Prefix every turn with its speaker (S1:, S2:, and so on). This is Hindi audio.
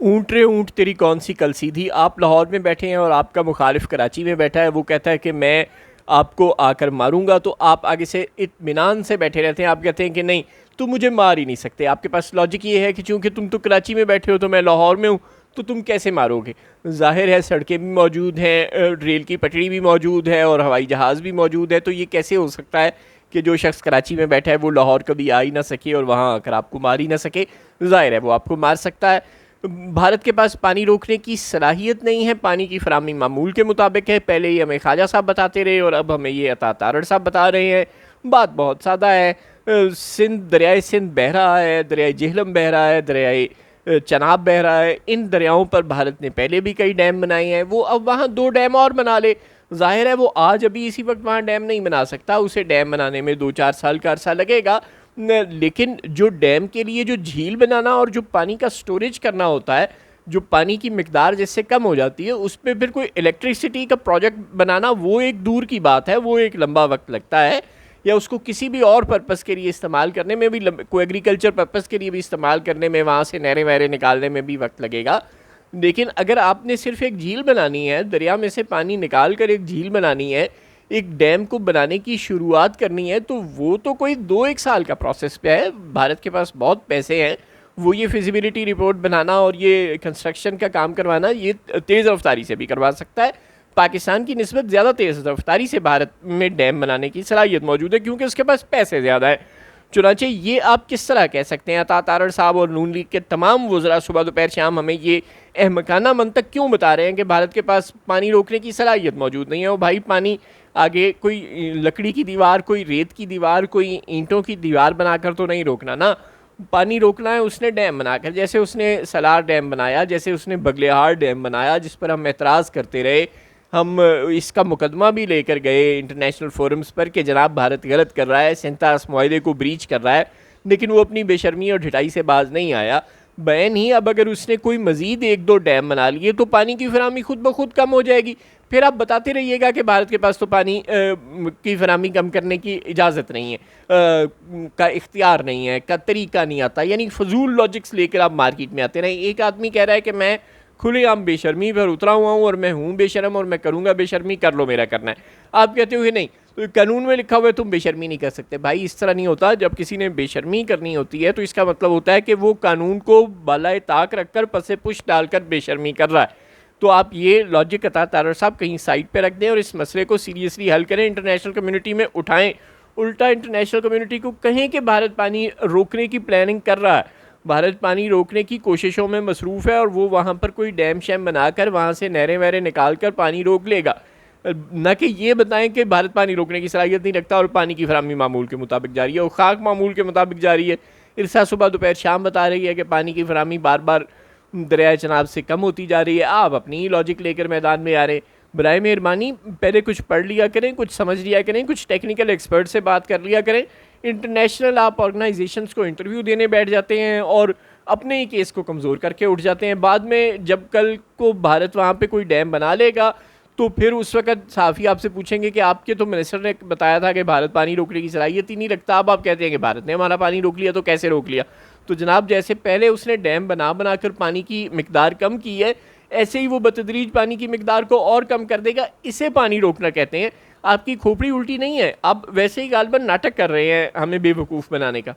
S1: ऊँट रे ऊँट तेरी कौन सी कल सीधी। आप लाहौर में बैठे हैं और आपका मुखालिफ कराची में बैठा है, वो कहता है कि मैं आपको आकर मारूंगा, तो आप आगे से इत्मीनान से बैठे रहते हैं। आप कहते हैं कि नहीं, तुम मुझे मार ही नहीं सकते। आपके पास लॉजिक ये है कि चूंकि तुम तो कराची में बैठे हो तो मैं लाहौर में हूँ, तो तुम कैसे मारोगे। जाहिर है सड़कें भी मौजूद हैं, रेल की पटड़ी भी मौजूद है और हवाई जहाज़ भी मौजूद है, तो ये कैसे हो सकता है कि जो शख्स कराची में बैठा है वो लाहौर कभी आ ही ना सके और वहाँ आकर आपको मार ही ना सके। जाहिर है वो आपको मार सकता है। भारत के पास पानी रोकने की सलाहियत नहीं है, पानी की फराहमी मामूल के मुताबिक है। पहले ही हमें ख्वाजा साहब बताते रहे और अब हमें ये अता तारड़ साहब बता रहे हैं। बात बहुत सादा है। दरियाए सिंध बह रहा है, दरियाए जेहलम बह रहा है, दरियाए चनाब बह रहा है। इन दरियाओं पर भारत ने पहले भी कई डैम बनाए हैं, वो अब वहाँ 2 डैम और बना ले। जाहिर है वो आज अभी इसी वक्त वहाँ डैम नहीं बना सकता, उसे डैम बनाने में 2-4 साल का अरसा लगेगा। लेकिन जो डैम के लिए जो झील बनाना और जो पानी का स्टोरेज करना होता है, जो पानी की मिकदार जिससे कम हो जाती है, उस पर फिर कोई इलेक्ट्रिसिटी का प्रोजेक्ट बनाना वो एक दूर की बात है, वो एक लंबा वक्त लगता है। या उसको किसी भी और पर्पज़ के लिए इस्तेमाल करने में भी, कोई एग्रीकल्चर पर्पज़ के लिए भी इस्तेमाल करने में, वहाँ से नहरें वहरें निकालने में भी वक्त लगेगा। लेकिन अगर आपने सिर्फ एक झील बनानी है, दरिया में से पानी निकाल कर एक झील बनानी है, एक डैम को बनाने की शुरुआत करनी है, तो वो तो कोई 2-1 साल का प्रोसेस पे है। भारत के पास बहुत पैसे हैं, वो ये फिजिबिलिटी रिपोर्ट बनाना और ये कंस्ट्रक्शन का काम करवाना ये तेज़ रफ्तारी से भी करवा सकता है। पाकिस्तान की निस्बत ज़्यादा तेज़ रफ्तारी से भारत में डैम बनाने की सलाहियत मौजूद है, क्योंकि उसके पास पैसे ज़्यादा है। चुनांचे ये आप किस तरह कह सकते हैं, अता तारड़ साहब और नून लीग के तमाम वज़रा सुबह दोपहर शाम हमें ये अहमकाना मंतक क्यों बता रहे हैं कि भारत के पास पानी रोकने की सलाहियत मौजूद नहीं है। और भाई पानी आगे कोई लकड़ी की दीवार, कोई रेत की दीवार, कोई ईंटों की दीवार बनाकर तो नहीं रोकना ना। पानी रोकना है उसने डैम बनाकर, जैसे उसने सलार डैम बनाया, जैसे उसने बगलेहार डैम बनाया, जिस पर हम एतराज़ करते रहे। हम इसका मुकदमा भी लेकर गए इंटरनेशनल फोरम्स पर कि जनाब भारत गलत कर रहा है, सेंतास मुआहदे को ब्रीच कर रहा है, लेकिन वो अपनी बेशर्मी और ढिठाई से बाज नहीं आया। बैन ही अब अगर उसने कोई मज़ीद 1-2 डैम बना लिए तो पानी की फराहमी खुद ब खुद कम हो जाएगी। फिर आप बताते रहिएगा कि भारत के पास तो पानी की फराहमी कम करने की इजाज़त नहीं है, का इख्तियार नहीं है, का तरीका नहीं आता। यानी फजूल लॉजिक्स लेकर आप मार्केट में आते रहें। एक आदमी कह रहा है कि मैं खुलेआम बेशर्मी पर उतरा हुआ हूँ और मैं हूँ बेशर्म और मैं करूँगा बेशर्मी, कर लो मेरा करना है। आप कहते हो कि नहीं, तो कानून में लिखा हुआ है तुम बेशर्मी नहीं कर सकते। भाई इस तरह नहीं होता। जब किसी ने बेशर्मी करनी होती है तो इसका मतलब होता है कि वो कानून को बालाए ताक रखकर पसे पुश डालकर बेशर्मी कर रहा है। तो आप ये लॉजिक अता तारड़ साहब कहीं साइड पे रख दें और इस मसले को सीरियसली हल करें, इंटरनेशनल कम्युनिटी में उठाएं। उल्टा इंटरनेशनल कम्युनिटी को कहें कि भारत पानी रोकने की प्लानिंग कर रहा है, भारत पानी रोकने की कोशिशों में मसरूफ़ है और वो वहाँ पर कोई डैम शैम बनाकर वहाँ से नहरें वहरें निकाल कर पानी रोक लेगा। न कि ये बताएं कि भारत पानी रोकने की सलाहियत नहीं रखता और पानी की फराहमी मामूल के मुताबिक जारी है और खाक मामूल के मुताबिक जारी है। इरसा सुबह दोपहर शाम बता रही है कि पानी की फराहमी बार बार दरिया चनाब से कम होती जा रही है। आप अपनी ही लॉजिक लेकर मैदान में आ रहे। बराए मेहरबानी पहले कुछ पढ़ लिया करें, कुछ समझ लिया करें, कुछ टेक्निकल एक्सपर्ट से बात कर लिया करें। इंटरनेशनल आप ऑर्गेनाइजेशंस को इंटरव्यू देने बैठ जाते हैं और अपने ही केस को कमज़ोर करके उठ जाते हैं। बाद में जब कल को भारत वहाँ पे कोई डैम बना लेगा तो फिर उस वक्त साफ़ी आपसे पूछेंगे कि आपके तो मिनिस्टर ने बताया था कि भारत पानी रोकने की सलाहियत ही नहीं रखता। अब आप कहते हैं कि भारत ने हमारा पानी रोक लिया, तो कैसे रोक लिया। तो जनाब जैसे पहले उसने डैम बना बना कर पानी की मिकदार कम की है, ऐसे ही वो बतदरीज पानी की मिकदार को और कम कर देगा। इसे पानी रोकना कहते हैं। आपकी खोपड़ी उल्टी नहीं है, आप वैसे ही गालबन नाटक कर रहे हैं हमें बेवकूफ़ बनाने का।